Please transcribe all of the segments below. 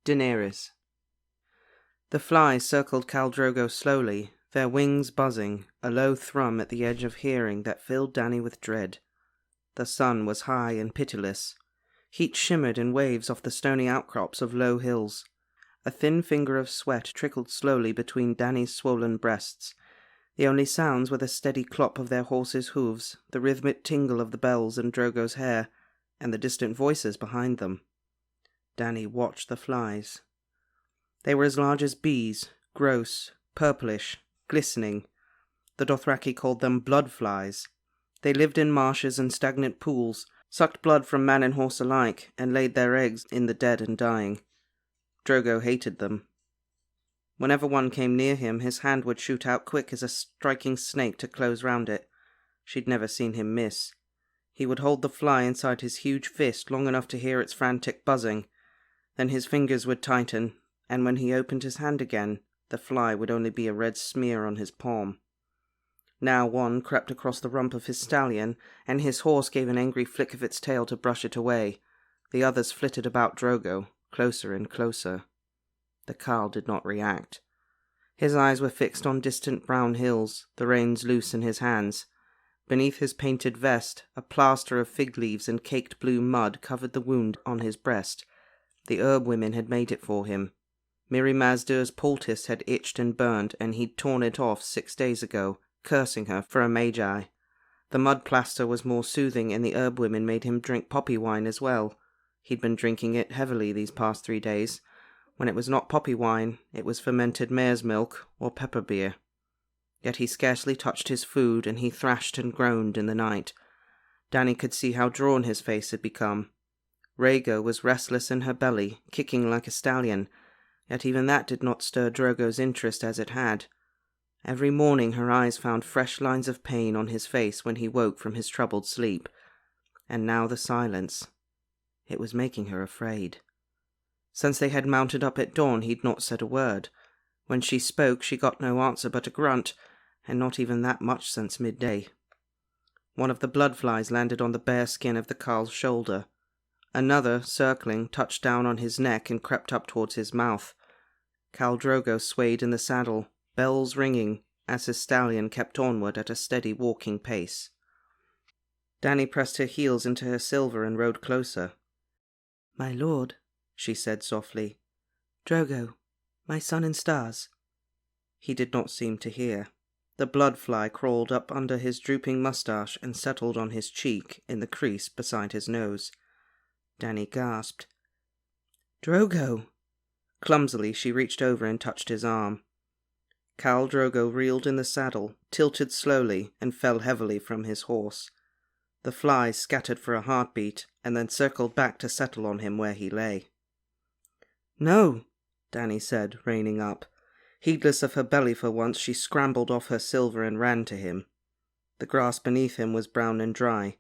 Daenerys. The flies circled Khal Drogo slowly, their wings buzzing, a low thrum at the edge of hearing that filled Dany with dread. The sun was high and pitiless. Heat shimmered in waves off the stony outcrops of low hills. A thin finger of sweat trickled slowly between Dany's swollen breasts. The only sounds were the steady clop of their horses' hooves, the rhythmic tingle of the bells in Drogo's hair, and the distant voices behind them. Dany watched the flies. They were as large as bees, gross, purplish, glistening. The Dothraki called them blood flies. They lived in marshes and stagnant pools, sucked blood from man and horse alike, and laid their eggs in the dead and dying. Drogo hated them. Whenever one came near him, his hand would shoot out quick as a striking snake to close round it. She'd never seen him miss. He would hold the fly inside his huge fist long enough to hear its frantic buzzing. Then his fingers would tighten, and when he opened his hand again, the fly would only be a red smear on his palm. Now one crept across the rump of his stallion, and his horse gave an angry flick of its tail to brush it away. The others flitted about Drogo, closer and closer. The Khal did not react. His eyes were fixed on distant brown hills, the reins loose in his hands. Beneath his painted vest, a plaster of fig leaves and caked blue mud covered the wound on his breast. The herb women had made it for him. Mirri Maz Duur's poultice had itched and burned, and he'd torn it off 6 days ago, cursing her for a magi. The mud plaster was more soothing, and the herb women made him drink poppy wine as well. He'd been drinking it heavily these past 3 days. When it was not poppy wine, it was fermented mare's milk or pepper beer. Yet he scarcely touched his food, and he thrashed and groaned in the night. Dany could see how drawn his face had become. Rhaego was restless in her belly, kicking like a stallion, yet even that did not stir Drogo's interest as it had. Every morning her eyes found fresh lines of pain on his face when he woke from his troubled sleep. And now the silence. It was making her afraid. Since they had mounted up at dawn, he'd not said a word. When she spoke, she got no answer but a grunt, and not even that much since midday. One of the blood flies landed on the bare skin of the Khal's shoulder. Another, circling, touched down on his neck and crept up towards his mouth. Khal Drogo swayed in the saddle, bells ringing, as his stallion kept onward at a steady walking pace. Dany pressed her heels into her silver and rode closer. "My lord," she said softly. "Drogo, my sun and stars." He did not seem to hear. The blood fly crawled up under his drooping moustache and settled on his cheek in the crease beside his nose. Dany gasped. "Drogo!" Clumsily she reached over and touched his arm. Khal Drogo reeled in the saddle, tilted slowly, and fell heavily from his horse. The flies scattered for a heartbeat, and then circled back to settle on him where he lay. "No," Dany said, reining up. Heedless of her belly for once, she scrambled off her silver and ran to him. The grass beneath him was brown and dry.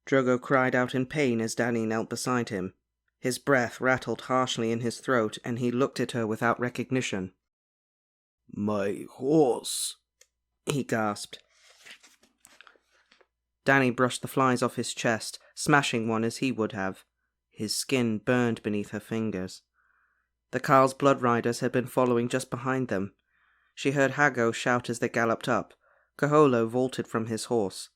Drogo cried out in pain as Dany knelt beside him. His breath rattled harshly in his throat, and he looked at her without recognition. "My horse," he gasped. Dany brushed the flies off his chest, smashing one as he would have. His skin burned beneath her fingers. The Khal's blood riders had been following just behind them. She heard Hago shout as they galloped up. Kaholo vaulted from his horse.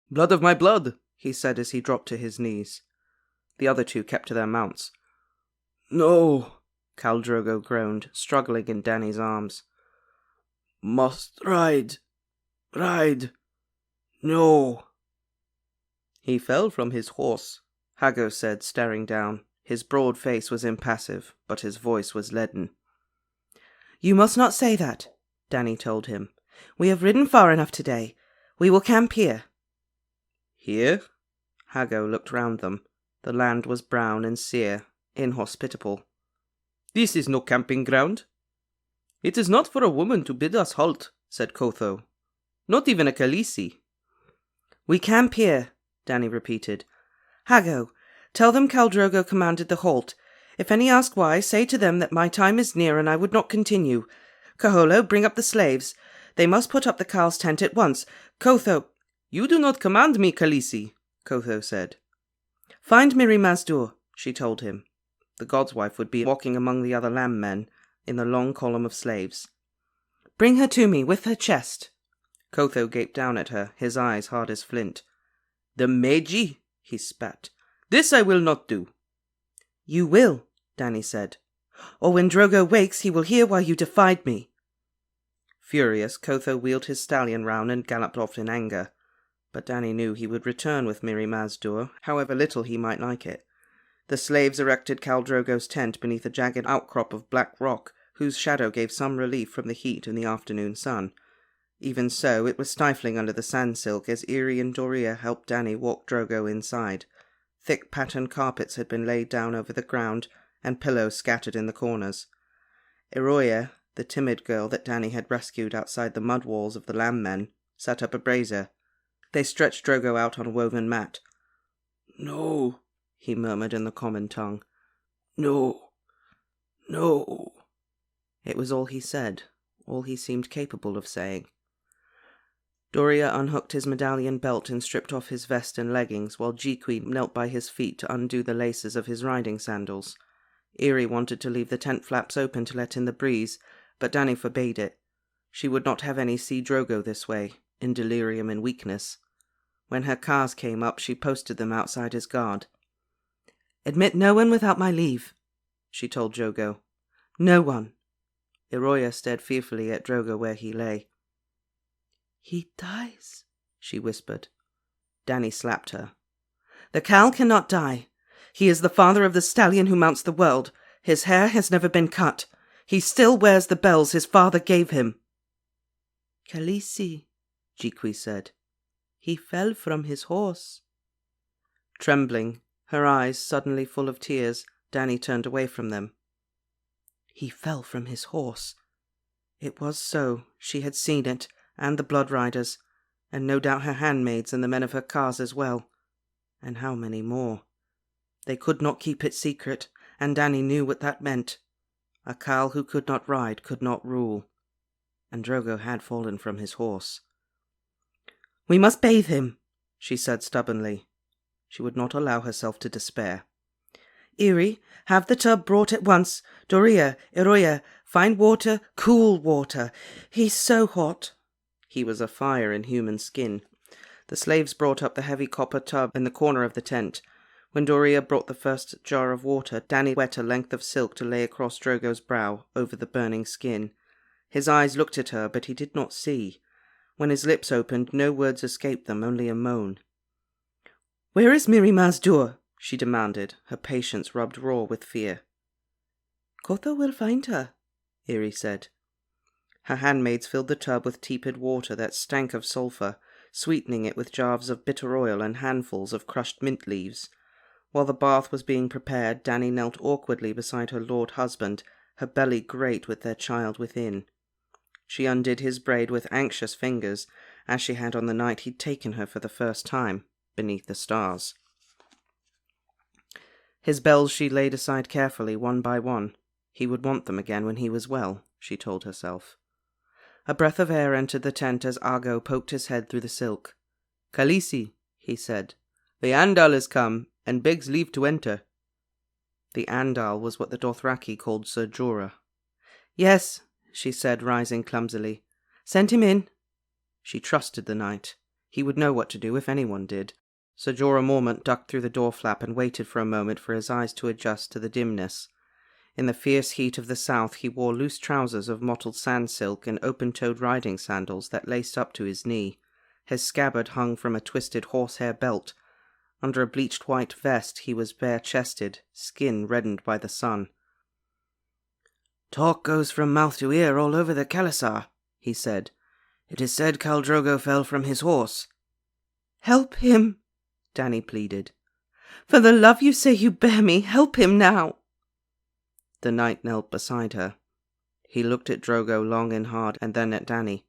"Blood of my blood," he said as he dropped to his knees. The other two kept to their mounts. "No," Khal Drogo groaned, struggling in Dany's arms. "Must ride. Ride. No." "He fell from his horse," Hago said, staring down. His broad face was impassive, but his voice was leaden. "You must not say that," Dany told him. "We have ridden far enough today. We will camp here." "Here?" Hago looked round them. The land was brown and sere, inhospitable. "This is no camping ground." "It is not for a woman to bid us halt," said Kotho. "Not even a Khaleesi." "We camp here," Dany repeated. "Hago, tell them Khal Drogo commanded the halt. If any ask why, say to them that my time is near and I would not continue. Kaholo, bring up the slaves. They must put up the Khal's tent at once. Kotho—" "You do not command me, Khaleesi," Kotho said. "Find Mirri Maz Duur," she told him. The god's wife would be walking among the other lamb men in the long column of slaves. "Bring her to me, with her chest." Cotho gaped down at her, his eyes hard as flint. "The Magi," he spat. "This I will not do." "You will," Dany said. "Or when Drogo wakes, he will hear why you defied me." Furious, Cotho wheeled his stallion round and galloped off in anger. But Dany knew he would return with Mirri Maz Dur, however little he might like it. The slaves erected Khal Drogo's tent beneath a jagged outcrop of black rock, whose shadow gave some relief from the heat in the afternoon sun. Even so, it was stifling under the sand silk as Irri and Doria helped Dany walk Drogo inside. Thick patterned carpets had been laid down over the ground, and pillows scattered in the corners. Eroya, the timid girl that Dany had rescued outside the mud walls of the lamb men, set up a brazier. They stretched Drogo out on a woven mat. "No," he murmured in the common tongue. "No. No." It was all he said, all he seemed capable of saying. Doria unhooked his medallion belt and stripped off his vest and leggings, while Jiqui knelt by his feet to undo the laces of his riding sandals. Irri wanted to leave the tent flaps open to let in the breeze, but Dany forbade it. She would not have any see Drogo this way, in delirium and weakness. When her cars came up, she posted them outside his guard. "Admit no one without my leave," she told Drogo. "No one." Eroya stared fearfully at Drogo where he lay. "He dies," she whispered. Dany slapped her. "The Khal cannot die. He is the father of the stallion who mounts the world. His hair has never been cut. He still wears the bells his father gave him." "Khaleesi," Jiqui said. "He fell from his horse." Trembling, her eyes suddenly full of tears, Dany turned away from them. He fell from his horse. It was so. She had seen it, and the blood riders, and no doubt her handmaids and the men of her cars as well. And how many more? They could not keep it secret, and Dany knew what that meant. A Khal who could not ride could not rule. And Drogo had fallen from his horse. "We must bathe him," she said stubbornly. She would not allow herself to despair. "Irri, have the tub brought at once. Doria, Eroya, find water, cool water. He's so hot." He was afire in human skin. The slaves brought up the heavy copper tub in the corner of the tent. When Doria brought the first jar of water, Dany wet a length of silk to lay across Drogo's brow, over the burning skin. His eyes looked at her, but he did not see. When his lips opened, no words escaped them, only a moan. "Where is Mirri Maz Dur?" she demanded, her patience rubbed raw with fear. "Cotho will find her," Irri said. Her handmaids filled the tub with tepid water that stank of sulphur, sweetening it with jars of bitter oil and handfuls of crushed mint leaves. While the bath was being prepared, Dany knelt awkwardly beside her lord husband, her belly great with their child within. She undid his braid with anxious fingers, as she had on the night he'd taken her for the first time, beneath the stars. His bells she laid aside carefully, one by one. He would want them again when he was well, she told herself. A breath of air entered the tent as Argo poked his head through the silk. "Khaleesi," he said, "the Andal is come, and begs leave to enter." The Andal was what the Dothraki called Ser Jorah. "Yes," she said, rising clumsily. "Send him in." She trusted the knight. He would know what to do if anyone did. Ser Jorah Mormont ducked through the door flap and waited for a moment for his eyes to adjust to the dimness. In the fierce heat of the south he wore loose trousers of mottled sand silk and open-toed riding sandals that laced up to his knee. His scabbard hung from a twisted horsehair belt. Under a bleached white vest he was bare-chested, skin reddened by the sun. "Talk goes from mouth to ear all over the Khalasar," he said. "It is said Khal Drogo fell from his horse." "Help him," Dany pleaded. "For the love you say you bear me, help him now." The knight knelt beside her. He looked at Drogo long and hard, and then at Dany.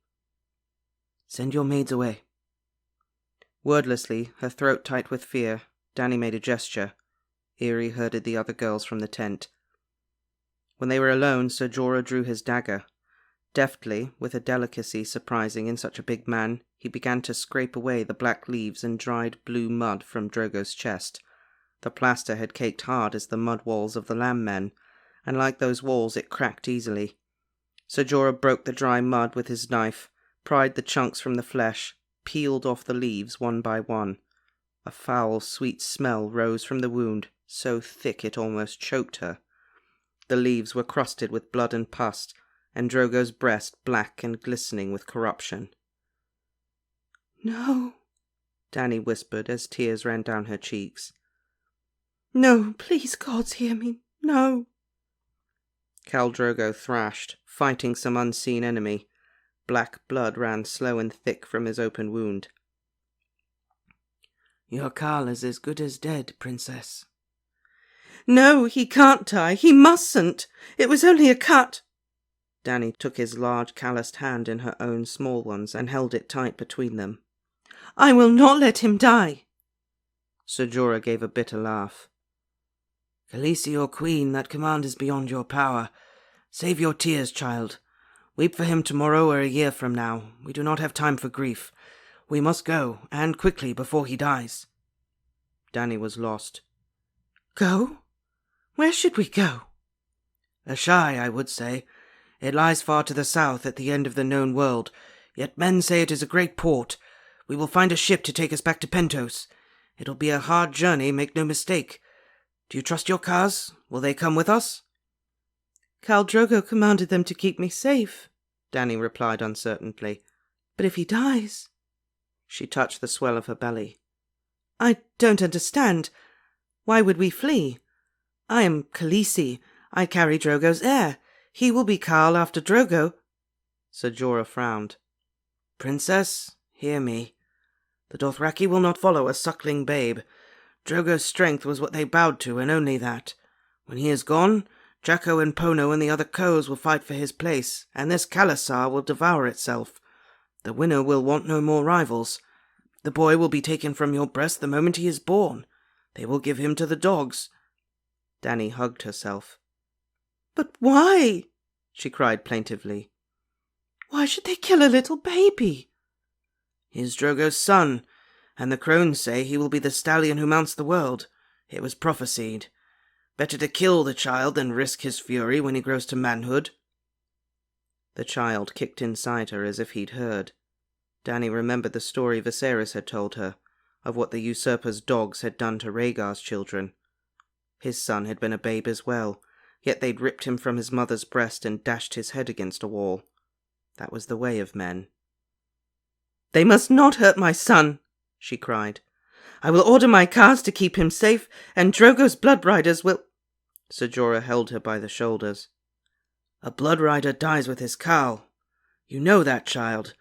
"Send your maids away." Wordlessly, her throat tight with fear, Dany made a gesture. Irri herded the other girls from the tent. When they were alone, Ser Jorah drew his dagger. Deftly, with a delicacy surprising in such a big man, he began to scrape away the black leaves and dried blue mud from Drogo's chest. The plaster had caked hard as the mud walls of the lamb men, and like those walls it cracked easily. Ser Jorah broke the dry mud with his knife, pried the chunks from the flesh, peeled off the leaves one by one. A foul, sweet smell rose from the wound, so thick it almost choked her. The leaves were crusted with blood and pus, and Drogo's breast black and glistening with corruption. "No," Dany whispered as tears ran down her cheeks. "No, please, gods, hear me. No." Khal Drogo thrashed, fighting some unseen enemy. Black blood ran slow and thick from his open wound. "Your Khal is as good as dead, Princess." "No, he can't die. He mustn't. It was only a cut." Dany took his large calloused hand in her own small ones and held it tight between them. "I will not let him die." Ser Jorah gave a bitter laugh. "Khaleesi, your queen, that command is beyond your power. Save your tears, child. Weep for him tomorrow or a year from now. We do not have time for grief. We must go, and quickly, before he dies." Dany was lost. "Go? Where should we go?" "Ashai, I would say. It lies far to the south at the end of the known world, yet men say it is a great port. We will find a ship to take us back to Pentos. It'll be a hard journey, make no mistake. Do you trust your Khals? Will they come with us?" "Khal Drogo commanded them to keep me safe," Dany replied uncertainly. "But if he dies—" She touched the swell of her belly. "I don't understand. Why would we flee? I am Khaleesi. I carry Drogo's heir. He will be Khal after Drogo." Ser Jorah frowned. "Princess, hear me. The Dothraki will not follow a suckling babe. Drogo's strength was what they bowed to, and only that. When he is gone, Jacko and Pono and the other Khos will fight for his place, and this Khalasar will devour itself. The winner will want no more rivals. The boy will be taken from your breast the moment he is born. They will give him to the dogs." Dany hugged herself. "But why?" she cried plaintively. "Why should they kill a little baby?" "He is Drogo's son, and the crones say he will be the stallion who mounts the world. It was prophesied. Better to kill the child than risk his fury when he grows to manhood." The child kicked inside her as if he'd heard. Dany remembered the story Viserys had told her, of what the usurper's dogs had done to Rhaegar's children. His son had been a babe as well, yet they'd ripped him from his mother's breast and dashed his head against a wall. That was the way of men. "They must not hurt my son," she cried. "I will order my Khals to keep him safe, and Drogo's blood riders will—" Ser Jorah held her by the shoulders. "A blood rider dies with his Khal. You know that, child.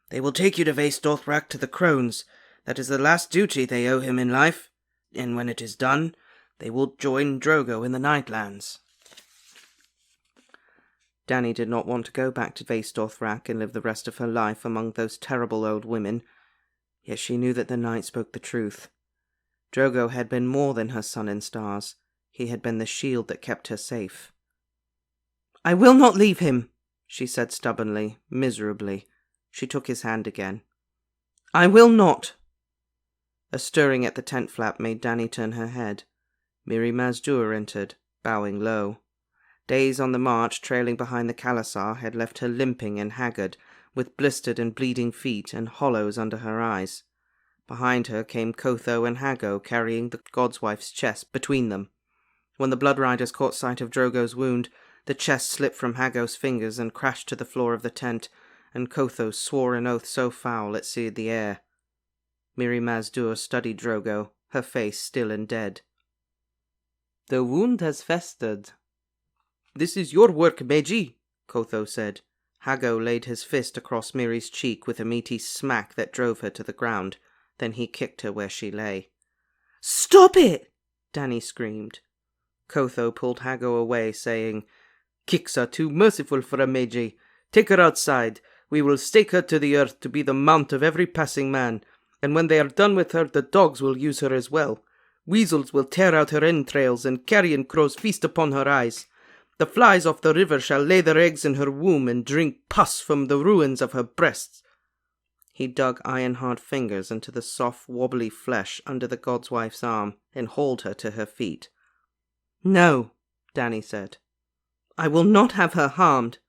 They will take you to Vaes Dothrak to the crones. That is the last duty they owe him in life. And when it is done, they will join Drogo in the Nightlands." Dany did not want to go back to Vaes Dothrak and live the rest of her life among those terrible old women, yet she knew that the night spoke the truth. Drogo had been more than her sun and stars. He had been the shield that kept her safe. "I will not leave him," she said stubbornly, miserably. She took his hand again. "I will not." A stirring at the tent flap made Dany turn her head. Mirri Maz Duur entered, bowing low. Days on the march trailing behind the Khalasar had left her limping and haggard, with blistered and bleeding feet and hollows under her eyes. Behind her came Kotho and Hago carrying the godswife's chest between them. When the blood riders caught sight of Drogo's wound, the chest slipped from Hago's fingers and crashed to the floor of the tent, and Kotho swore an oath so foul it seared the air. Mirri Maz Duur studied Drogo, her face still and dead. "The wound has festered." "This is your work, Meji," Kotho said. Hago laid his fist across Mirri's cheek with a meaty smack that drove her to the ground. Then he kicked her where she lay. "Stop it!" Dany screamed. Kotho pulled Hago away, saying, "Kicks are too merciful for a Meji. Take her outside. We will stake her to the earth to be the mount of every passing man, and when they are done with her, the dogs will use her as well. Weasels will tear out her entrails, and carrion crows feast upon her eyes. The flies off the river shall lay their eggs in her womb and drink pus from the ruins of her breasts." He dug iron-hard fingers into the soft, wobbly flesh under the god's wife's arm and hauled her to her feet. "No," Dany said. "I will not have her harmed."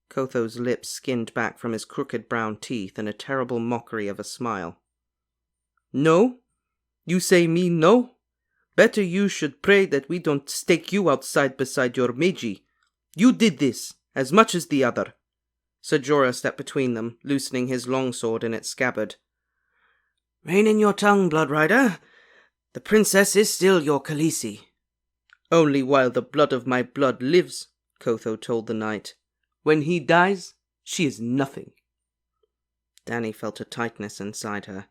Kotho's lips skinned back from his crooked brown teeth in a terrible mockery of a smile. "No? You say me no? Better you should pray that we don't stake you outside beside your Meiji. You did this, as much as the other." Ser Jorah stepped between them, loosening his longsword in its scabbard. "Rein in your tongue, Blood Rider. The princess is still your Khaleesi." "Only while the blood of my blood lives," Kotho told the knight. "When he dies, she is nothing." Dany felt a tightness inside her.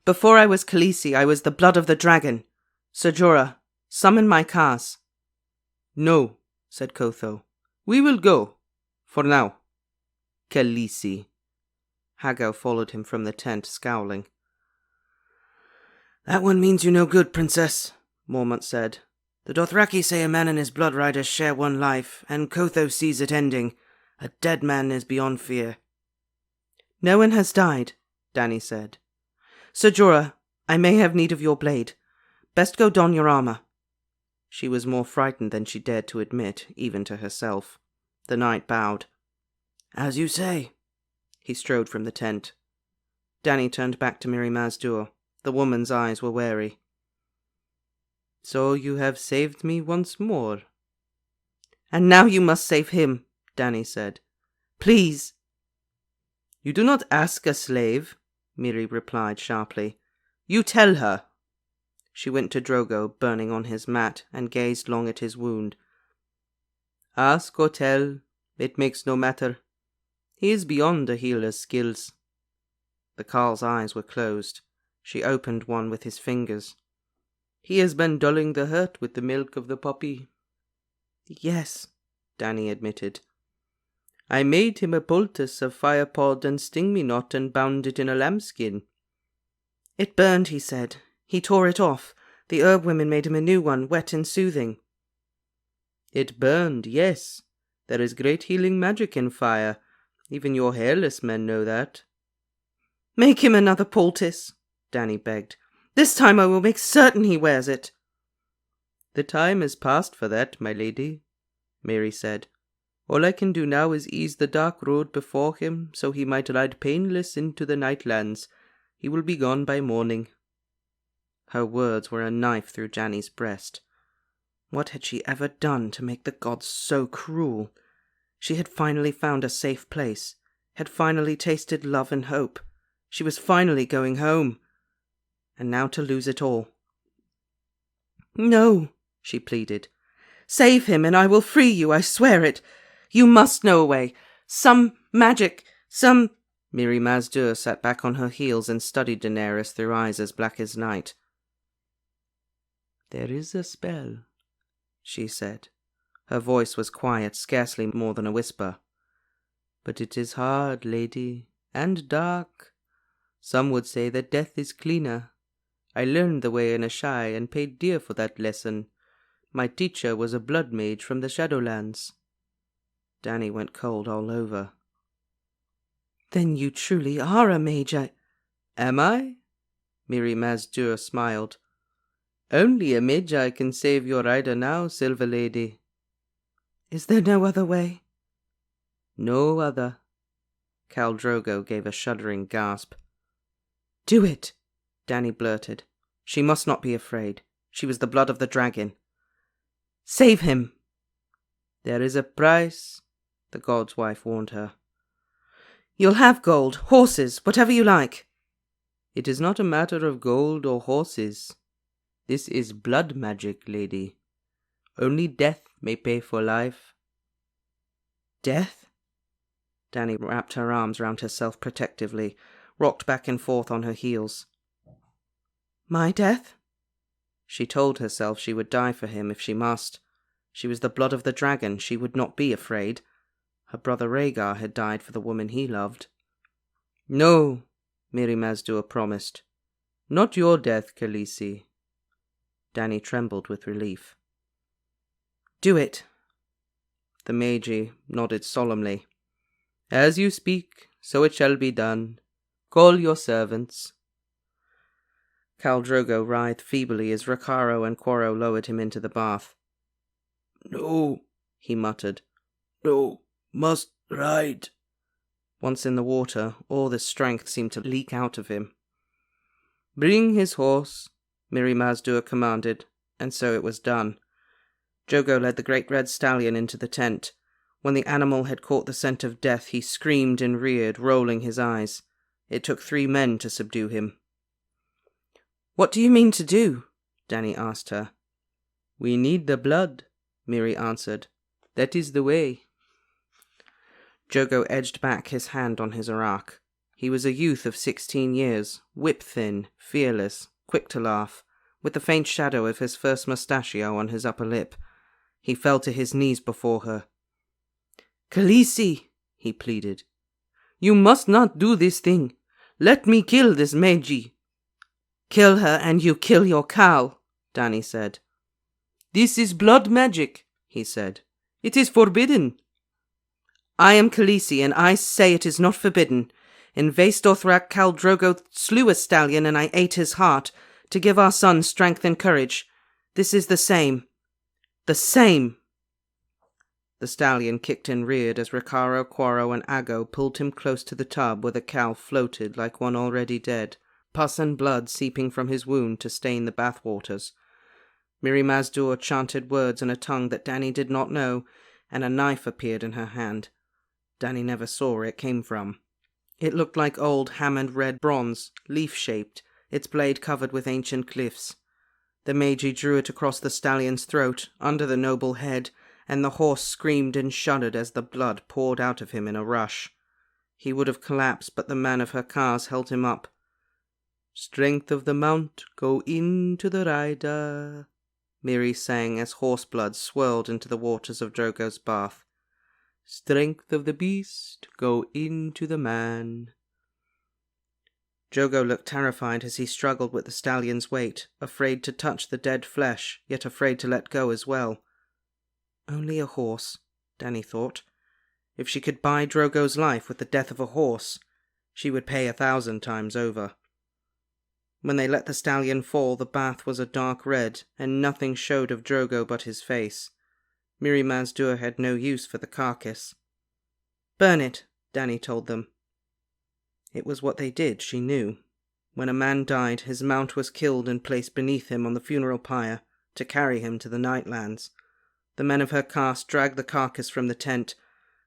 "Before I was Khaleesi, I was the blood of the dragon. Ser Jorah, summon my cars." "No," said Kotho. "We will go. For now. Khaleesi." Hago followed him from the tent, scowling. "That one means you no good, princess," Mormont said. "The Dothraki say a man and his blood riders share one life, and Kotho sees it ending. A dead man is beyond fear." "No one has died," Dany said. "Ser Jorah, I may have need of your blade. Best go don your armour." She was more frightened than she dared to admit, even to herself. The knight bowed. "As you say." He strode from the tent. Dany turned back to Mirri Maz Dur. The woman's eyes were wary. "So you have saved me once more." "And now you must save him," Dany said. "Please." "You do not ask a slave," Mirri replied sharply. "You tell her." She went to Drogo, burning on his mat, and gazed long at his wound. "Ask or tell, it makes no matter. He is beyond a healer's skills." The Carl's eyes were closed. She opened one with his fingers. "He has been dulling the hurt with the milk of the puppy." "Yes," Dany admitted. "I made him a poultice of firepod and sting-me-not and bound it in a lambskin." "It burned," he said. "He tore it off. The herb women made him a new one, wet and soothing." "It burned, yes. There is great healing magic in fire. Even your hairless men know that." "Make him another poultice," Dany begged. "This time I will make certain he wears it." "The time is past for that, my lady," Mirri said. "All I can do now is ease the dark road before him, so he might ride painless into the Nightlands. He will be gone by morning." Her words were a knife through Dany's breast. What had she ever done to make the gods so cruel? She had finally found a safe place, had finally tasted love and hope. She was finally going home. And now to lose it all. "No," she pleaded. "Save him and I will free you, I swear it. You must know a way. Some magic, some—" Mirri Maz Dur sat back on her heels and studied Daenerys through eyes as black as night. "There is a spell," she said. Her voice was quiet, scarcely more than a whisper. "But it is hard, lady, and dark. Some would say that death is cleaner. I learned the way in Ashai and paid dear for that lesson. My teacher was a blood mage from the Shadowlands." Dany went cold all over. "Then you truly are a mage, "Am I?" Mirri Maz Dur smiled. "Only a magi can save your rider now, Silver Lady." "Is there no other way?" "No other." Khal Drogo gave a shuddering gasp. "Do it," Dany blurted. She must not be afraid. She was the blood of the dragon. "Save him." "There is a price," the god's wife warned her. "You'll have gold, horses, whatever you like." "It is not a matter of gold or horses. This is blood magic, lady. Only death may pay for life." "Death?" Dany wrapped her arms round herself protectively, rocked back and forth on her heels. "My death?" She told herself she would die for him if she must. She was the blood of the dragon. She would not be afraid. Her brother Rhaegar had died for the woman he loved. "No," Mirri Maz Dur promised. "Not your death, Khaleesi." Dany trembled with relief. "Do it." The Magi nodded solemnly. "As you speak, so it shall be done. Call your servants." Khal Drogo writhed feebly as Rakharo and Quoro lowered him into the bath. "No," he muttered. "no, must ride." Once in the water, all the strength seemed to leak out of him. "Bring his horse," Mirri Maz Duur commanded, and so it was done. Drogo led the great red stallion into the tent. When the animal had caught the scent of death, he screamed and reared, rolling his eyes. It took 3 men to subdue him. "What do you mean to do?" Dany asked her. "We need the blood," Mirri answered. "That is the way." Drogo edged back his hand on his arak. He was a youth of 16 years, whip-thin, fearless, quick to laugh, with the faint shadow of his first mustachio on his upper lip. He fell to his knees before her. "Khaleesi," he pleaded, "you must not do this thing. Let me kill this Meiji." "Kill her and you kill your Khal," Dany said. "This is blood magic," he said. "It is forbidden." "I am Khaleesi, and I say it is not forbidden. In Vaes Dothrak, Khal Drogo slew a stallion, and I ate his heart, to give our son strength and courage. This is the same. The same." The stallion kicked and reared as Rakharo, Quoro, and Aggo pulled him close to the tub where the Khal floated like one already dead, pus and blood seeping from his wound to stain the bathwaters. Mirri Maz Duur chanted words in a tongue that Dany did not know, and a knife appeared in her hand. Dany never saw where it came from. It looked like old hammered red bronze, leaf-shaped, its blade covered with ancient glyphs. The Meiji drew it across the stallion's throat, under the noble head, and the horse screamed and shuddered as the blood poured out of him in a rush. He would have collapsed, but the man of her cars held him up. "Strength of the mount, go into the rider," Mirri sang as horse blood swirled into the waters of Drogo's bath. "Strength of the beast, go into the man." Drogo looked terrified as he struggled with the stallion's weight, afraid to touch the dead flesh, yet afraid to let go as well. Only a horse, Dany thought. If she could buy Drogo's life with the death of a horse, she would pay 1,000 times over. When they let the stallion fall, the bath was a dark red, and nothing showed of Drogo but his face. Mirri Maz Duur had no use for the carcass. "Burn it," Dany told them. It was what they did, she knew. When a man died, his mount was killed and placed beneath him on the funeral pyre to carry him to the Nightlands. The men of her caste dragged the carcass from the tent.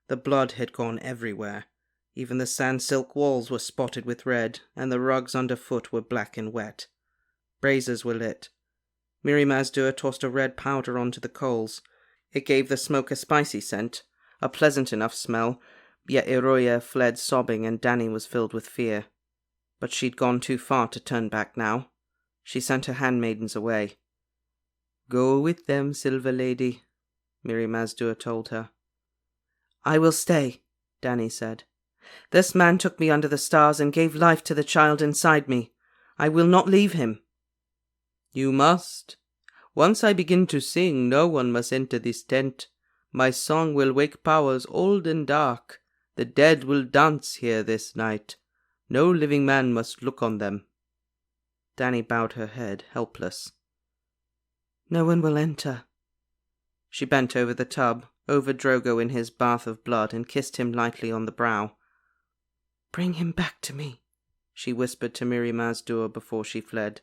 The blood had gone everywhere. Even the sand-silk walls were spotted with red, and the rugs underfoot were black and wet. Braziers were lit. Mirri Maz Duur tossed a red powder onto the coals. It gave the smoke a spicy scent, a pleasant enough smell, yet Iroya fled sobbing and Dany was filled with fear. But she'd gone too far to turn back now. She sent her handmaidens away. "Go with them, Silver Lady," Mirri Maz Duur told her. "I will stay," Dany said. "This man took me under the stars and gave life to the child inside me. I will not leave him." "You must. Once I begin to sing, no one must enter this tent. My song will wake powers old and dark. The dead will dance here this night. No living man must look on them." Dany bowed her head, helpless. "No one will enter." She bent over the tub, over Drogo in his bath of blood, and kissed him lightly on the brow. "Bring him back to me," she whispered to Mirri Maz Duur before she fled.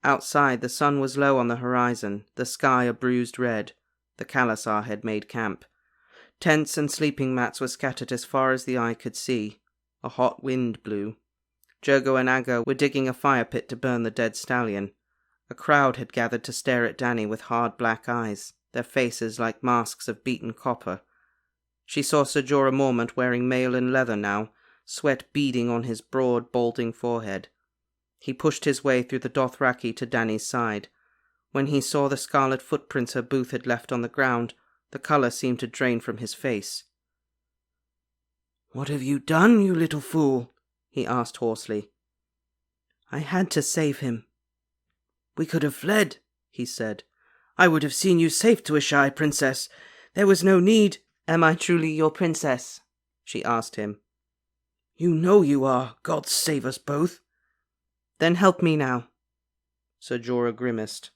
Outside, the sun was low on the horizon, the sky a bruised red. The Khalasar had made camp. Tents and sleeping mats were scattered as far as the eye could see. A hot wind blew. Drogo and Aggo were digging a fire pit to burn the dead stallion. A crowd had gathered to stare at Dany with hard black eyes, their faces like masks of beaten copper. She saw Ser Jorah Mormont wearing mail and leather now, sweat beading on his broad, balding forehead. He pushed his way through the Dothraki to Dany's side. When he saw the scarlet footprints her booth had left on the ground, the colour seemed to drain from his face. "What have you done, you little fool?" he asked hoarsely. "I had to save him." "We could have fled," he said. "I would have seen you safe to Ashai, princess. There was no need." "Am I truly your princess?" she asked him. You know you are. God save us both. Then help me now. Ser Jorah grimaced.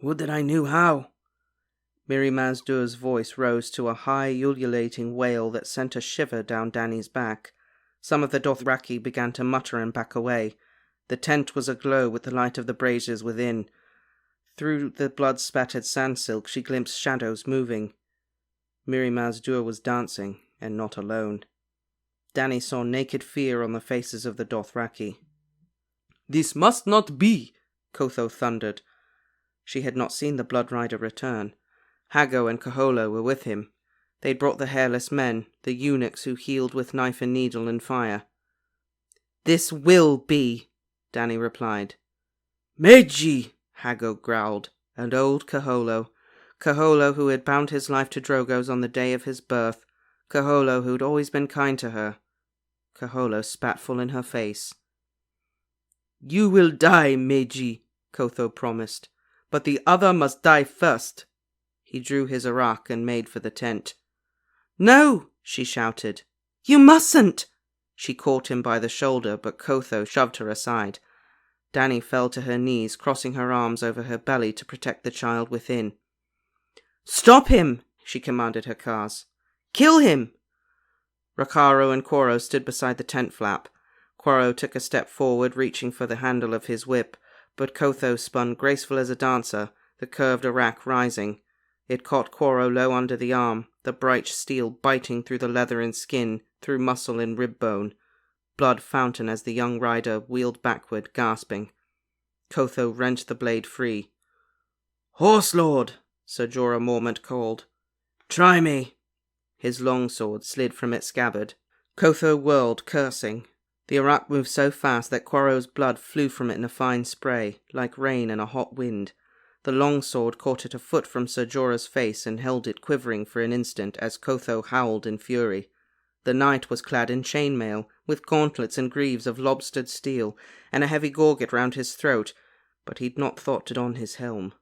Would that I knew how. Mirri Maz Duur's voice rose to a high, ululating wail that sent a shiver down Dany's back. Some of the Dothraki began to mutter and back away. The tent was aglow with the light of the braziers within. Through the blood-spattered sand silk she glimpsed shadows moving. Mirri Maz Duur was dancing, and not alone. Dany saw naked fear on the faces of the Dothraki. "This must not be," Kotho thundered. She had not seen the Blood Rider return. Hago and Kaholo were with him. They'd brought the hairless men, the eunuchs who healed with knife and needle and fire. "This will be," Dany replied. Meiji! Hago growled, and old Kaholo who had bound his life to Drogo's on the day of his birth, Kaholo who'd always been kind to her. Kaholo spat full in her face. "You will die, Meiji," Kotho promised, "but the other must die first." He drew his arak and made for the tent. "No!" she shouted. "You mustn't!" She caught him by the shoulder, but Kotho shoved her aside. Dany fell to her knees, crossing her arms over her belly to protect the child within. "Stop him!" she commanded her Khars. "Kill him!" Rakharo and Quoro stood beside the tent flap. Quoro took a step forward, reaching for the handle of his whip, but Kotho spun graceful as a dancer, the curved arak rising. It caught Quoro low under the arm, the bright steel biting through the leather and skin, through muscle and rib bone. Blood fountain as the young rider wheeled backward, gasping. Kotho wrenched the blade free. Horse Lord, Ser Jorah Mormont called. Try me. His longsword slid from its scabbard. Kotho whirled, cursing. The arak moved so fast that Quoro's blood flew from it in a fine spray, like rain in a hot wind. The longsword caught it a foot from Ser Jorah's face and held it quivering for an instant as Kotho howled in fury. The knight was clad in chainmail, with gauntlets and greaves of lobstered steel, and a heavy gorget round his throat, but he'd not thought to don his helm.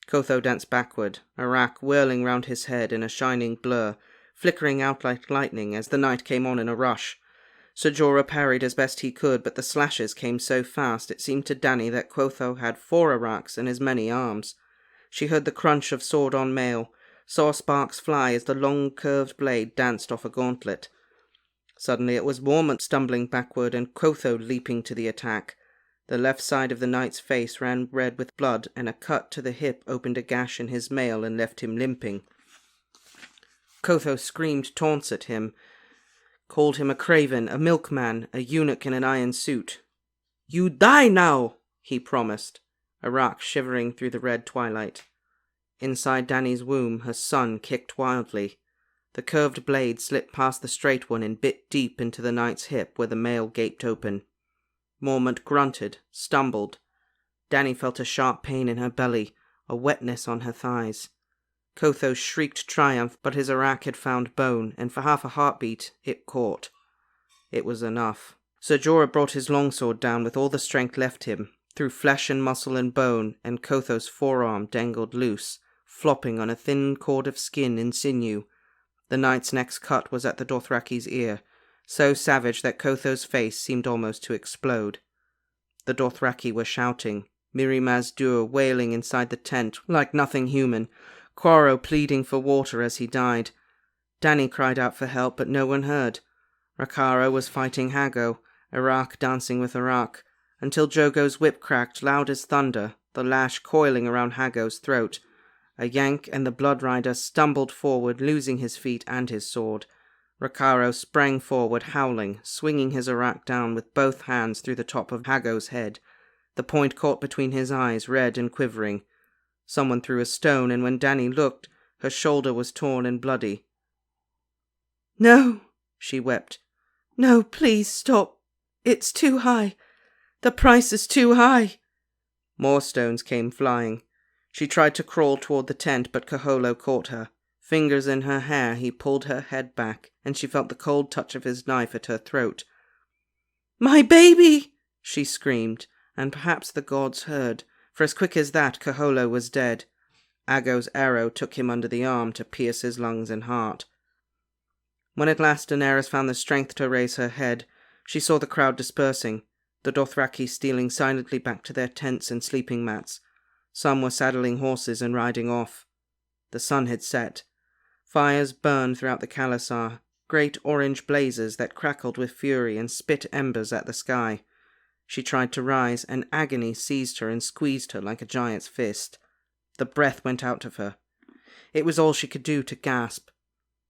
Kotho danced backward, arak whirling round his head in a shining blur, flickering out like lightning as the knight came on in a rush. Ser Jorah parried as best he could, but the slashes came so fast it seemed to Dany that Kotho had 4 araks and as many arms. She heard the crunch of sword on mail, saw sparks fly as the long curved blade danced off a gauntlet. Suddenly it was Mormont stumbling backward and Kotho leaping to the attack. The left side of the knight's face ran red with blood, and a cut to the hip opened a gash in his mail and left him limping. Kotho screamed taunts at him, called him a craven, a milkman, a eunuch in an iron suit. "You die now," he promised, arak shivering through the red twilight. Inside Dany's womb, her son kicked wildly. The curved blade slipped past the straight one and bit deep into the knight's hip where the mail gaped open. Mormont grunted, stumbled. Dany felt a sharp pain in her belly, a wetness on her thighs. Kotho shrieked triumph, but his arak had found bone, and for half a heartbeat it caught. It was enough. Ser Jorah brought his longsword down with all the strength left him, through flesh and muscle and bone, and Kotho's forearm dangled loose, flopping on a thin cord of skin and sinew. The knight's next cut was at the Dothraki's ear, so savage that Kotho's face seemed almost to explode. The Dothraki were shouting, Mirri Maz Duur wailing inside the tent like nothing human, Quoro pleading for water as he died. Dany cried out for help, but no one heard. Rakharo was fighting Hago, arak dancing with arak, until Drogo's whip cracked loud as thunder, the lash coiling around Hago's throat. A yank and the Blood Rider stumbled forward, losing his feet and his sword. Rakharo sprang forward, howling, swinging his arak down with both hands through the top of Hago's head. The point caught between his eyes, red and quivering. Someone threw a stone, and when Dany looked, her shoulder was torn and bloody. "No," she wept. "No, please stop. It's too high. The price is too high." More stones came flying. She tried to crawl toward the tent, but Kaholo caught her. Fingers in her hair, he pulled her head back, and she felt the cold touch of his knife at her throat. "My baby!" she screamed, and perhaps the gods heard, for as quick as that Kaholo was dead. Ago's arrow took him under the arm to pierce his lungs and heart. When at last Daenerys found the strength to raise her head, she saw the crowd dispersing, the Dothraki stealing silently back to their tents and sleeping mats. Some were saddling horses and riding off. The sun had set. Fires burned throughout the Khalasar, great orange blazes that crackled with fury and spit embers at the sky. She tried to rise, and agony seized her and squeezed her like a giant's fist. The breath went out of her. It was all she could do to gasp.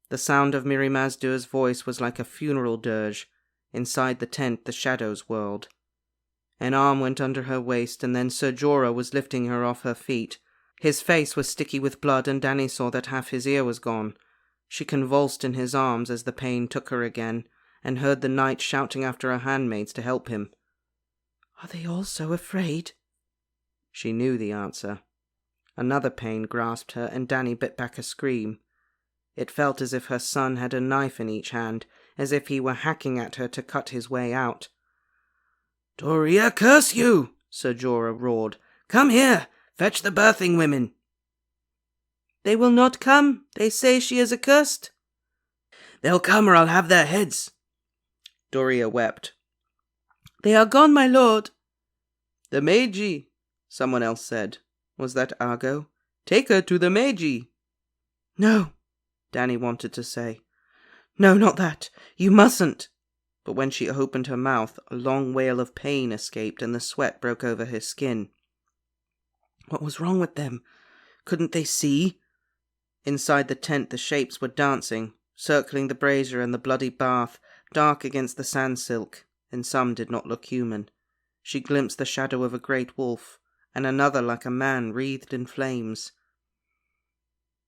The sound of Mirri Maz Duur's voice was like a funeral dirge. Inside the tent the shadows whirled. An arm went under her waist, and then Ser Jorah was lifting her off her feet. His face was sticky with blood, and Dany saw that half his ear was gone. She convulsed in his arms as the pain took her again, and heard the knight shouting after her handmaids to help him. Are they all so afraid? She knew the answer. Another pain grasped her, and Dany bit back a scream. It felt as if her son had a knife in each hand, as if he were hacking at her to cut his way out. Doria, curse you! Ser Jorah roared. Come here! Fetch the birthing women! They will not come. They say she is accursed. They'll come or I'll have their heads. Doria wept. They are gone, my lord. The Magi, someone else said. Was that Argo? Take her to the Magi. No, Dany wanted to say. No, not that. You mustn't. But when she opened her mouth, a long wail of pain escaped and the sweat broke over her skin. What was wrong with them? Couldn't they see? Inside the tent the shapes were dancing, circling the brazier and the bloody bath, dark against the sand silk, and some did not look human. She glimpsed the shadow of a great wolf, and another like a man wreathed in flames.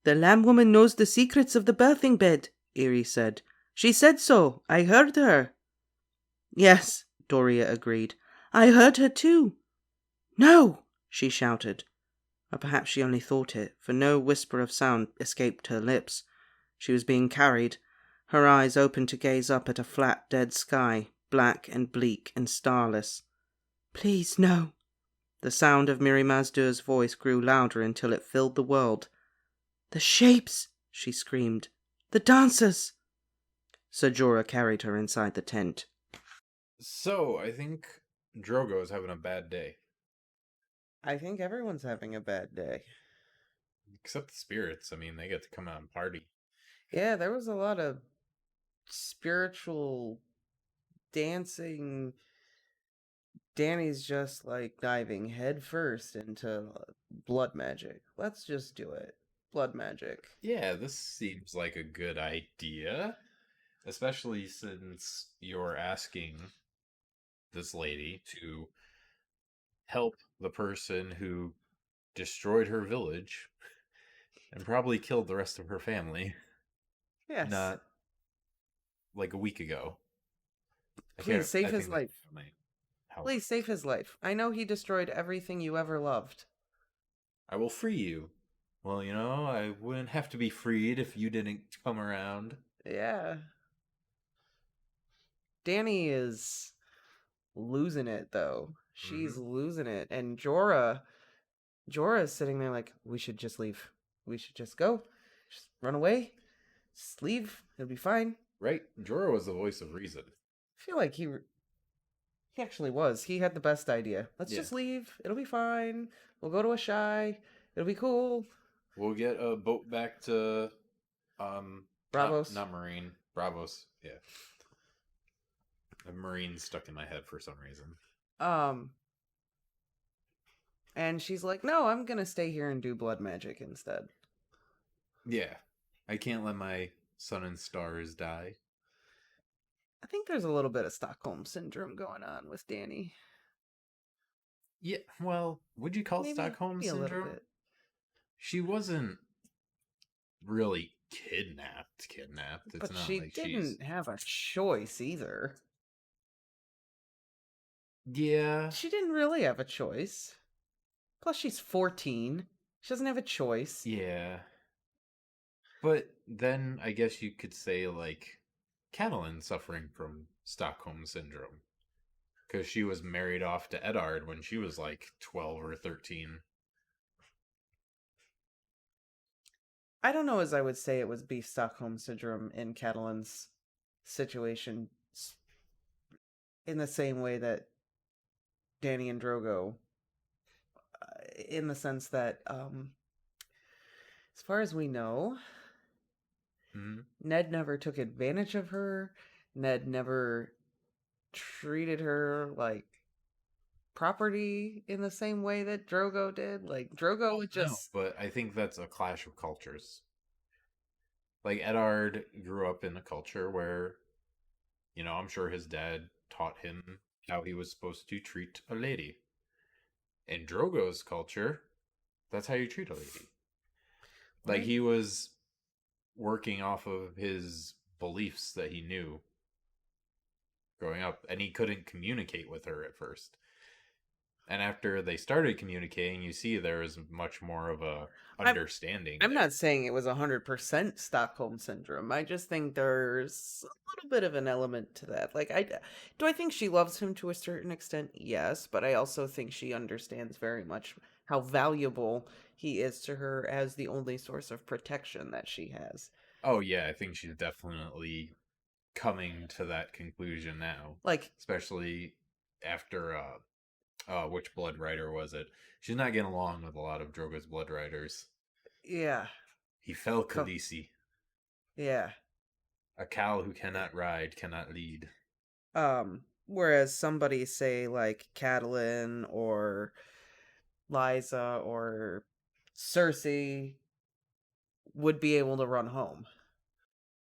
The lamb woman knows the secrets of the birthing bed, Irri said. She said so. I heard her. Yes, Doria agreed. I heard her too. No, she shouted. Or perhaps she only thought it, for no whisper of sound escaped her lips. She was being carried, her eyes open to gaze up at a flat, dead sky, black and bleak and starless. Please, no. The sound of Mirri Maz Duur's voice grew louder until it filled the world. The shapes, she screamed. The dancers. Ser Jorah carried her inside the tent. So, I think Drogo's having a bad day. I think everyone's having a bad day. Except the spirits. I mean, they get to come out and party. Yeah, there was a lot of spiritual dancing. Dany's just like diving head first into blood magic. Let's just do it. Blood magic. Yeah, this seems like a good idea. Especially since you're asking this lady to help the person who destroyed her village and probably killed the rest of her family. Yes. Not like a week ago. Please save his life. Please save his life. I know he destroyed everything you ever loved. I will free you. Well, you know, I wouldn't have to be freed if you didn't come around. Yeah. Dany is losing it, though. She's losing it. And Jorah is sitting there like, we should just leave. We should just go. Just run away. Just leave. It'll be fine. Right? Jorah was the voice of reason. I feel like he actually was. He had the best idea. Let's just leave. It'll be fine. We'll go to a shy. It'll be cool. We'll get a boat back to Bravos. Not Marine. Bravos. Yeah. A Marine stuck in my head for some reason. And she's like, no, I'm gonna stay here and do blood magic instead. Yeah. I can't let my sun and stars die. I think there's a little bit of Stockholm Syndrome going on with Dany. Yeah, well, would you call it Stockholm Syndrome? She wasn't really kidnapped. It's but not she like didn't have a choice either. Yeah. She didn't really have a choice. Plus, she's 14. She doesn't have a choice. Yeah. But then I guess you could say, like, Catelyn suffering from Stockholm Syndrome. Because she was married off to Eddard when she was, like, 12 or 13. I don't know as I would say it was be Stockholm Syndrome in Catelyn's situation in the same way that Dany and Drogo, in the sense that, as far as we know, Ned never took advantage of her. Ned never treated her like property in the same way that Drogo did. Like, Drogo would just... No, but I think that's a clash of cultures. Like, Eddard grew up in a culture where, I'm sure his dad taught him how he was supposed to treat a lady. In Drogo's culture, that's how you treat a lady. Like, he was working off of his beliefs that he knew growing up, and he couldn't communicate with her at first. And after they started communicating, you see there is much more of a understanding. I'm not saying it was 100% Stockholm Syndrome. I just think there's a little bit of an element to that. Like, do I think she loves him to a certain extent? Yes, but I also think she understands very much how valuable he is to her as the only source of protection that she has. Oh, yeah, I think she's definitely coming to that conclusion now. Like, especially after, which Blood Rider was it? She's not getting along with a lot of Drogo's Blood Riders. Yeah. He fell Khaleesi. Yeah. A cow who cannot ride, cannot lead. Whereas somebody, say, like Catelyn or Lysa or Cersei would be able to run home.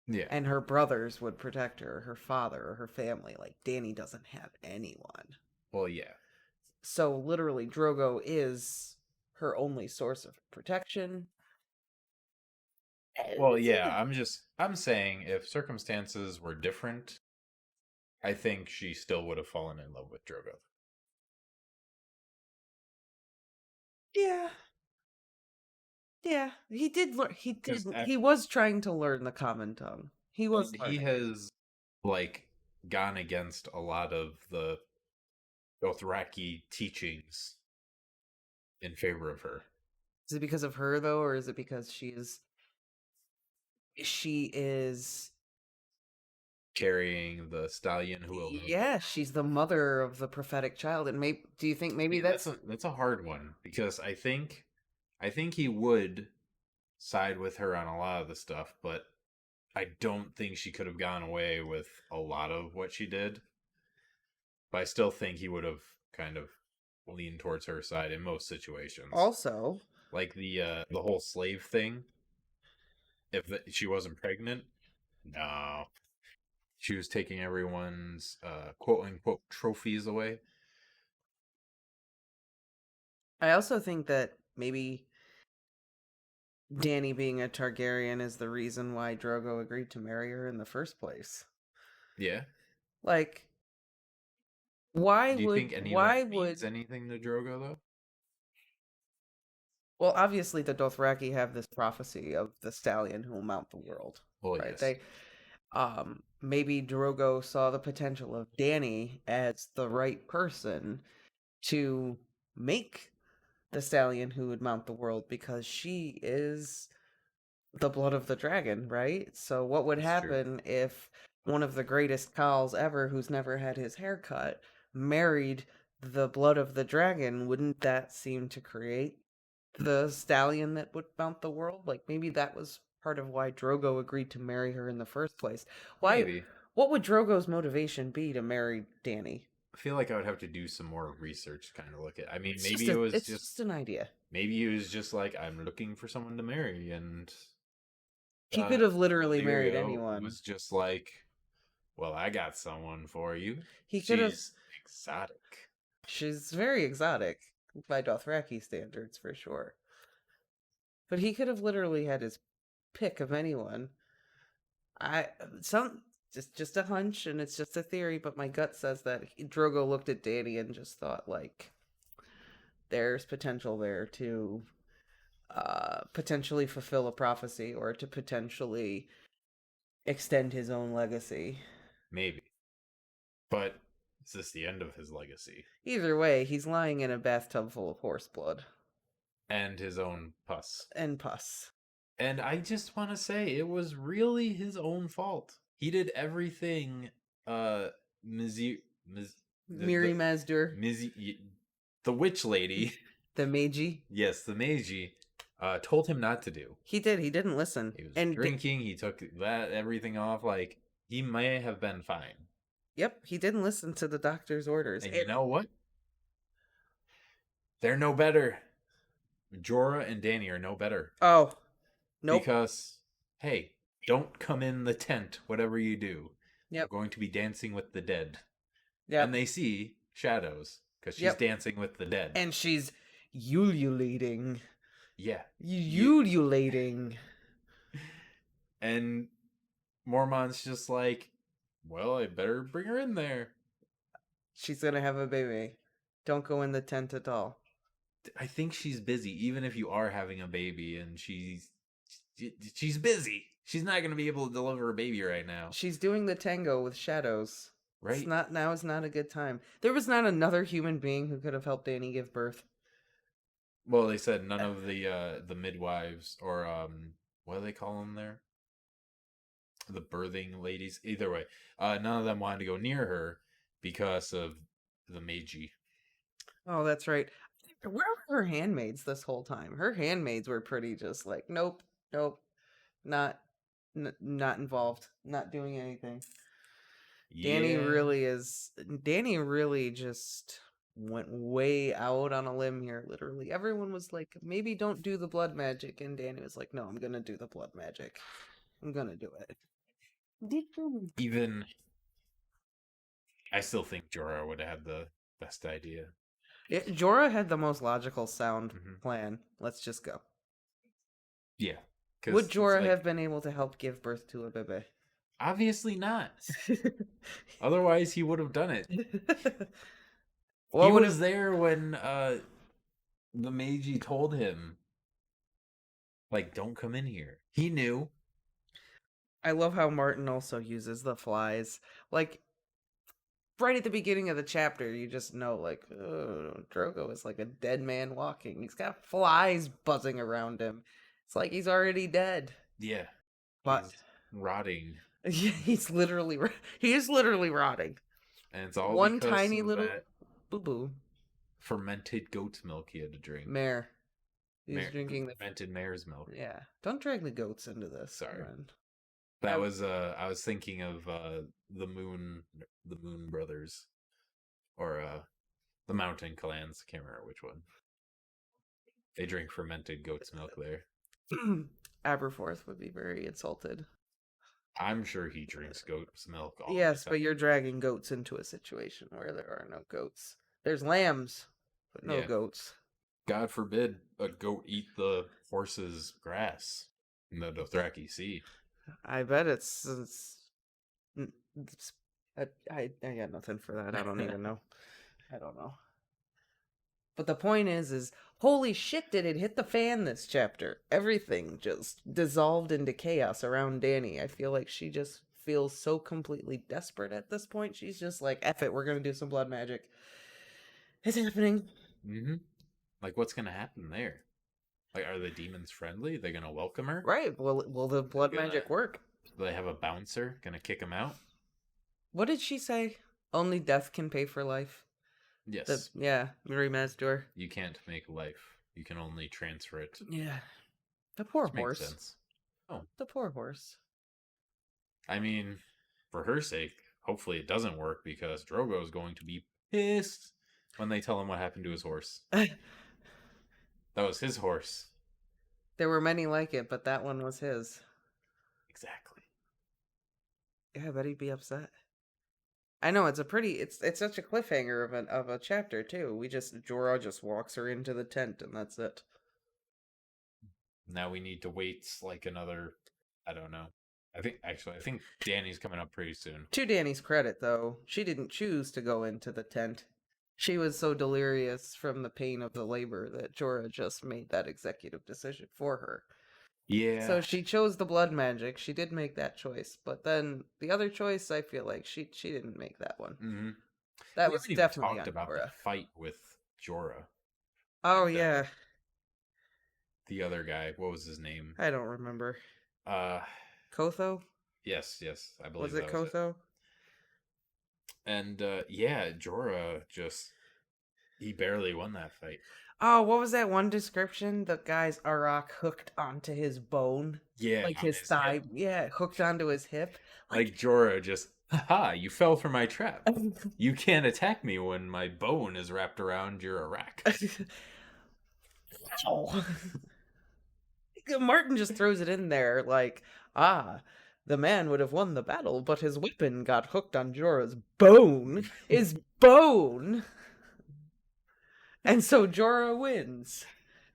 Yeah. And her brothers would protect her, her father, or her family. Like, Dany doesn't have anyone. Well, yeah. So, literally, Drogo is her only source of protection. Well, yeah, I'm saying if circumstances were different, I think she still would have fallen in love with Drogo. Yeah. Yeah, he did learn. He was trying to learn the common tongue. He was. He has, like, gone against a lot of the Dothraki teachings in favor of her. Is it because of her, though, or is it because she is carrying the stallion who will... Yeah, she's the mother of the prophetic child. And do you think maybe that's a hard one, because I think he would side with her on a lot of the stuff, but I don't think she could have gone away with a lot of what she did. But I still think he would have kind of leaned towards her side in most situations. Also, like the whole slave thing. If she wasn't pregnant, no, she was taking everyone's quote unquote trophies away. I also think that maybe Dany being a Targaryen is the reason why Drogo agreed to marry her in the first place. Yeah. Like, why Do you would think any of that means anything to Drogo, though? Well, obviously the Dothraki have this prophecy of the stallion who will mount the world. Well, right? Yes. Maybe Drogo saw the potential of Dany as the right person to make the stallion who would mount the world, because she is the blood of the dragon, right? So what would happen if one of the greatest Khals ever, who's never had his hair cut, married the blood of the dragon? Wouldn't that seem to create the stallion that would mount the world? Like, maybe that was part of why Drogo agreed to marry her in the first place. Maybe. What would Drogo's motivation be to marry Dany? I feel like I would have to do some more research to kind of look at. I mean, It's maybe it's just an idea. Maybe he was just like, I'm looking for someone to marry, and he could have literally married Illyrio anyone. Was just like, well, I got someone for you. She's exotic. She's very exotic by Dothraki standards, for sure. But he could have literally had his pick of anyone. Just a hunch, and it's just a theory, but my gut says that Drogo looked at Dany and just thought, like, there's potential there to potentially fulfill a prophecy, or to potentially extend his own legacy. Maybe. But is this the end of his legacy? Either way, he's lying in a bathtub full of horse blood. And his own pus. And pus. And I just want to say it was really his own fault. He did everything Miri Mazdur. The witch lady. The Meiji. Yes, the Meiji told him not to do. He did. He didn't listen. He was drinking. He took everything off. Like, he may have been fine. Yep, he didn't listen to the doctor's orders. And you know what? They're no better. Jorah and Dany are no better. Oh, nope. Because, hey, don't come in the tent, whatever you do. Yep. We're going to be dancing with the dead. Yep. And they see shadows because she's dancing with the dead. And she's ululating. Yeah. Ululating. And Mormont's just like, well, I better bring her in there. She's going to have a baby. Don't go in the tent at all. I think she's busy, even if you are having a baby, and she's busy. She's not going to be able to deliver a baby right now. She's doing the tango with shadows. Right. Now is not a good time. There was not another human being who could have helped Dany give birth. Well, they said none of the midwives, or what do they call them there? The birthing ladies. Either way, none of them wanted to go near her because of the Meiji. Oh, that's right. Where were her handmaids this whole time? Her handmaids were pretty just like, nope, not involved, not doing anything. Yeah. Dany really just went way out on a limb here, literally. Everyone was like, maybe don't do the blood magic, and Dany was like, no, I'm gonna do the blood magic. I'm gonna do it. Even I still think Jorah would have had the best idea. Jorah had the most logical sound plan. Let's just go. Yeah. Would Jorah have been able to help give birth to a baby? Obviously not. Otherwise, he would have done it. He was there when the Meiji told him, like, don't come in here. He knew. I love how Martin also uses the flies. Like, right at the beginning of the chapter, you just know, like, oh, Drogo is like a dead man walking. He's got flies buzzing around him. It's like he's already dead. Yeah. But he's rotting. Yeah, he is literally rotting. And it's all one tiny little boo-boo. Fermented goat's milk he had to drink. Mare. He's drinking the fermented mare's milk. Yeah. Don't drag the goats into this. Sorry. That was I was thinking of the Moon Brothers, or the Mountain Clans. I can't remember which one. They drink fermented goat's milk there. Aberforth would be very insulted. I'm sure he drinks goat's milk all Yes, the time. But you're dragging goats into a situation where there are no goats. There's lambs, but no goats. God forbid a goat eat the horse's grass in the Dothraki Sea. I bet it's I got nothing for that. I don't even know. I don't know. But the point is holy shit, did it hit the fan this chapter? Everything just dissolved into chaos around Dany. I feel like she just feels so completely desperate at this point. She's just like, F it, we're going to do some blood magic. It's happening. Mm-hmm. Like, what's going to happen there? Like, are the demons friendly? They're going to welcome her? Right. Will the blood magic work? Do they have a bouncer going to kick him out? What did she say? Only death can pay for life. Yes. Miri Mazdur. You can't make life. You can only transfer it. Yeah. The poor Which horse. Makes sense. Oh. The poor horse. I mean, for her sake, hopefully it doesn't work, because Drogo is going to be pissed when they tell him what happened to his horse. That was his horse. There were many like it, but that one was his. Exactly. Yeah, I bet he'd be upset. I know, it's such a cliffhanger of a chapter too. Jorah just walks her into the tent and that's it. Now we need to wait like another, I don't know. I think Dany's coming up pretty soon. To Dany's credit though, she didn't choose to go into the tent. She was so delirious from the pain of the labor that Jorah just made that executive decision for her. Yeah. So she chose the blood magic. She did make that choice, but then the other choice, I feel like she didn't make that one. Mm-hmm. That was definitely talked about Jorah. the fight with Jorah. Oh yeah. the other guy. What was his name? I don't remember. Uh, Kotho? yes, I believe Was it that was it. Kotho? And yeah, Jorah he barely won that fight. Oh, what was that one description? The guy's Arak hooked onto his bone. Yeah, Like on his his thigh. hip. Yeah, hooked onto his hip. Like Jorah just, haha, you fell for my trap. You can't attack me when my bone is wrapped around your Iraq. Oh. Martin just throws it in there like, the man would have won the battle, but his weapon got hooked on Jorah's bone. His bone! And so Jorah wins.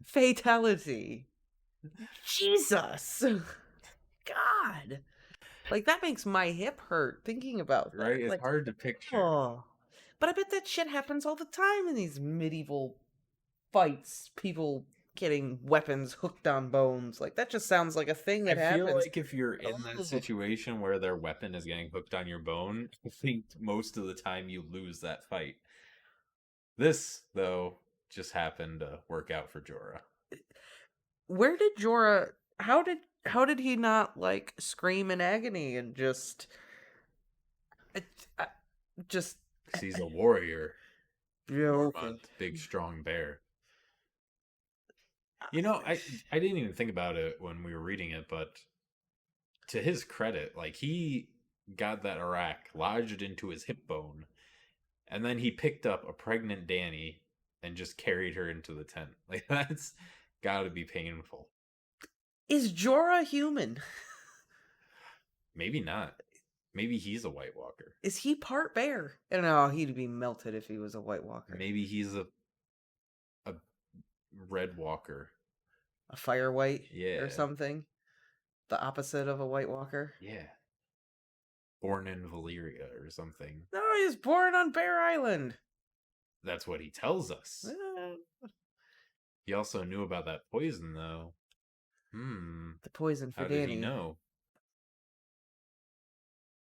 Fatality. Jesus! God! Like, that makes my hip hurt thinking about that. Right? It's Like, hard to picture. oh. But I bet that shit happens all the time in these medieval fights. People getting weapons hooked on bones. Like, that just sounds like a thing that I happens. feel like if you're in that Ugh. situation where their weapon is getting hooked on your bone, I think most of the time you lose that fight. This, though, just happened to work out for Jorah. Where did Jorah... How did he not, like, scream in agony and just... just... 'Cause he's a warrior. Yeah, okay. Mormont, big strong bear. You know, I didn't even think about it when we were reading it, but to his credit, like, he got that Iraq lodged into his hip bone, and then he picked up a pregnant Dany and just carried her into the tent. Like, that's gotta be painful. Is Jorah human? Maybe not. Maybe he's a White Walker. Is he part bear? I don't know, he'd be melted if he was a White Walker. Maybe he's a Red Walker. A fire white? Yeah. Or something? The opposite of a White Walker? Yeah. Born in Valyria or something. No, he was born on Bear Island. That's what he tells us. He also knew about that poison, though. The poison for How Dany. did he know?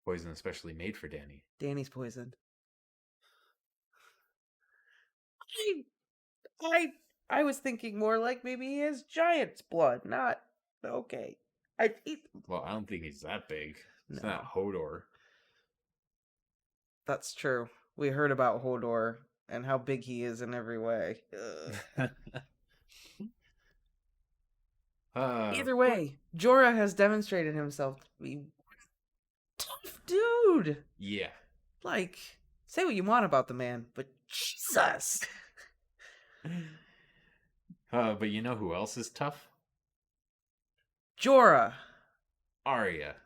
Poison especially made for Dany. Dany's poisoned. I was thinking more like maybe he has giant's blood, not... Okay. Well, I don't think he's that big. It's No. not Hodor. That's true. We heard about Hodor and how big he is in every way. Either way, Jorah has demonstrated himself to be a tough dude. Yeah. Like, say what you want about the man, but Jesus. But you know who else is tough? Jorah. Arya.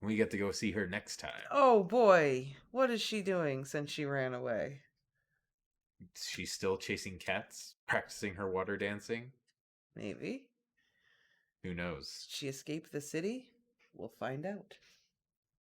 We get to go see her next time. Oh boy, what is she doing since she ran away? She's still chasing cats, practicing her water dancing. Maybe. Who knows? Did she escape the city? We'll find out.